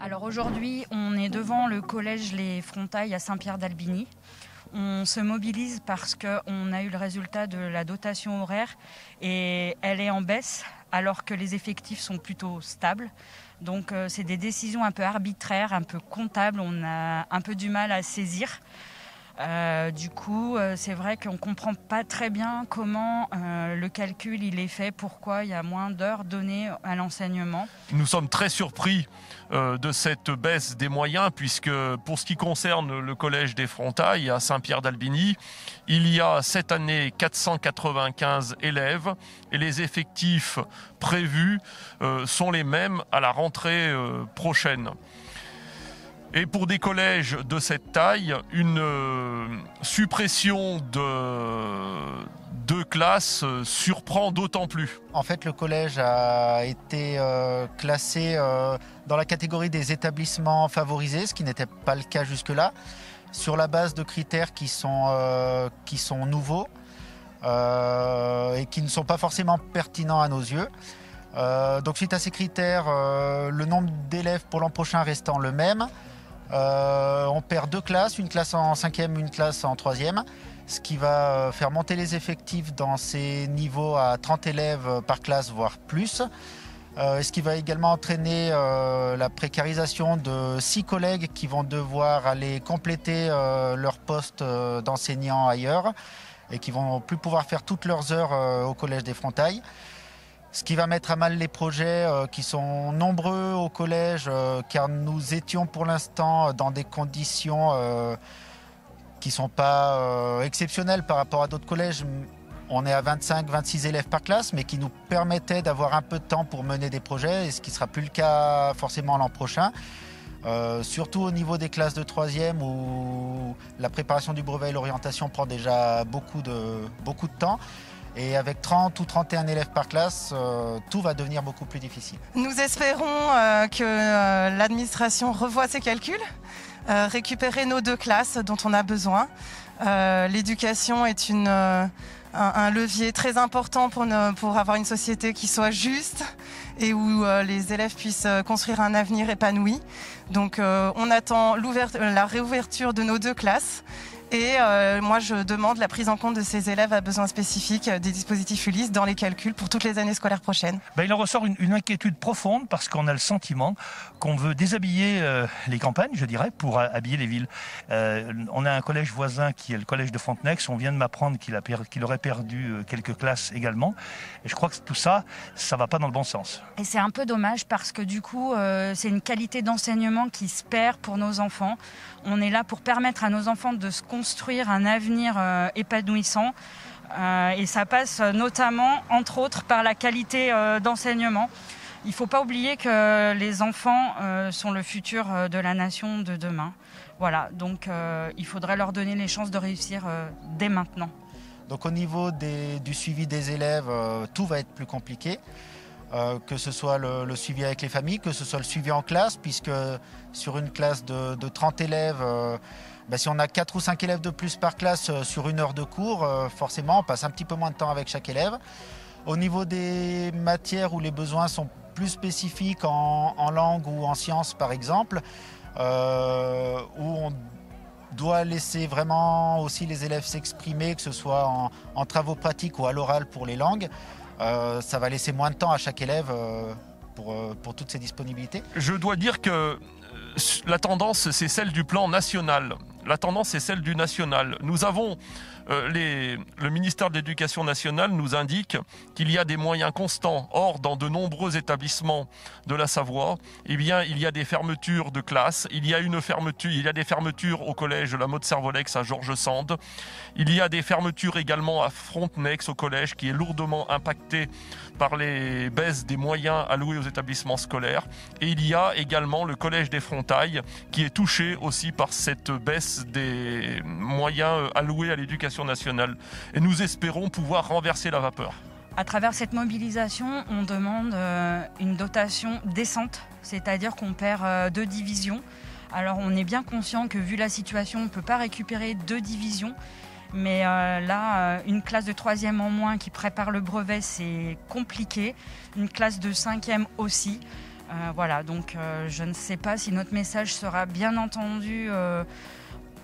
Alors aujourd'hui, on est devant le collège Les Frontailles à Saint-Pierre-d'Albigny. On se mobilise parce qu'on a eu le résultat de la dotation horaire et elle est en baisse alors que les effectifs sont plutôt stables. Donc c'est des décisions un peu arbitraires, un peu comptables, on a un peu du mal à saisir. Du coup, c'est vrai qu'on ne comprend pas très bien comment le calcul il est fait, pourquoi il y a moins d'heures données à l'enseignement. Nous sommes très surpris de cette baisse des moyens puisque pour ce qui concerne le collège des Frontailles à Saint-Pierre-d'Albigny, il y a cette année 495 élèves et les effectifs prévus sont les mêmes à la rentrée prochaine. Et pour des collèges de cette taille, une suppression de classes surprend d'autant plus. En fait, le collège a été classé dans la catégorie des établissements favorisés, ce qui n'était pas le cas jusque-là, sur la base de critères qui sont nouveaux et qui ne sont pas forcément pertinents à nos yeux. Donc suite à ces critères, le nombre d'élèves pour l'an prochain restant le même, on perd 2 classes, une classe en 5e, une classe en 3e, ce qui va faire monter les effectifs dans ces niveaux à 30 élèves par classe, voire plus. Ce qui va également entraîner la précarisation de 6 collègues qui vont devoir aller compléter leur poste d'enseignant ailleurs et qui vont plus pouvoir faire toutes leurs heures au collège des Frontailles. Ce qui va mettre à mal les projets qui sont nombreux au collège, car nous étions pour l'instant dans des conditions qui ne sont pas exceptionnelles par rapport à d'autres collèges. On est à 25-26 élèves par classe, mais qui nous permettaient d'avoir un peu de temps pour mener des projets, et ce qui ne sera plus le cas forcément l'an prochain. Surtout au niveau des classes de 3e où la préparation du brevet et l'orientation prend déjà beaucoup de temps. Et avec 30 ou 31 élèves par classe, tout va devenir beaucoup plus difficile. Nous espérons que l'administration revoie ses calculs, récupérer nos 2 classes dont on a besoin. L'éducation est un levier très important pour avoir une société qui soit juste et où les élèves puissent construire un avenir épanoui. Donc on attend la réouverture de nos 2 classes. Et moi, je demande la prise en compte de ces élèves à besoins spécifiques des dispositifs Ulysse dans les calculs pour toutes les années scolaires prochaines. Il en ressort une inquiétude profonde parce qu'on a le sentiment qu'on veut déshabiller les campagnes, je dirais, pour habiller les villes. On a un collège voisin qui est le collège de Fontenex. On vient de m'apprendre qu'il aurait perdu quelques classes également. Et je crois que tout ça, ça va pas dans le bon sens. Et c'est un peu dommage parce que du coup, c'est une qualité d'enseignement qui se perd pour nos enfants. On est là pour permettre à nos enfants de se construire un avenir épanouissant. Et ça passe notamment, entre autres, par la qualité d'enseignement. Il ne faut pas oublier que les enfants sont le futur de la nation de demain. Voilà, donc il faudrait leur donner les chances de réussir dès maintenant. Donc au niveau du suivi des élèves, tout va être plus compliqué. Que ce soit le suivi avec les familles, que ce soit le suivi en classe, puisque sur une classe de 30 élèves, si on a 4 ou 5 élèves de plus par classe sur une heure de cours, forcément on passe un petit peu moins de temps avec chaque élève. Au niveau des matières où les besoins sont plus spécifiques en langue ou en sciences par exemple, où on doit laisser vraiment aussi les élèves s'exprimer, que ce soit en travaux pratiques ou à l'oral pour les langues, ça va laisser moins de temps à chaque élève pour toutes ces disponibilités. Je dois dire que la tendance, c'est celle du plan national. La tendance, c'est celle du national. Nous avons, le ministère de l'Éducation nationale nous indique qu'il y a des moyens constants. Or, dans de nombreux établissements de la Savoie, il y a des fermetures de classes. Il y a des fermetures au collège La Motte-Servolex à Georges Sand. Il y a des fermetures également à Frontenex au collège qui est lourdement impacté par les baisses des moyens alloués aux établissements scolaires. Et il y a également le collège des Frontailles qui est touché aussi par cette baisse des moyens alloués à l'éducation nationale. Et nous espérons pouvoir renverser la vapeur. À travers cette mobilisation, on demande une dotation décente, c'est-à-dire qu'on perd 2 divisions. Alors on est bien conscient que vu la situation, on ne peut pas récupérer 2 divisions. Mais là, une classe de 3e en moins qui prépare le brevet, c'est compliqué. Une classe de 5e aussi. Voilà, donc je ne sais pas si notre message sera bien entendu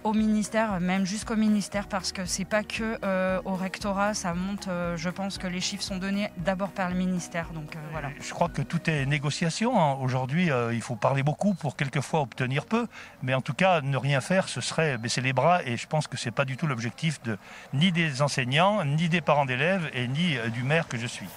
au ministère, même jusqu'au ministère, parce que c'est pas que au rectorat, ça monte. Je pense que les chiffres sont donnés d'abord par le ministère. Donc voilà. Je crois que tout est négociation, hein. Aujourd'hui, il faut parler beaucoup pour quelquefois obtenir peu, mais en tout cas, ne rien faire, ce serait baisser les bras, et je pense que c'est pas du tout l'objectif ni des enseignants, ni des parents d'élèves, et ni du maire que je suis.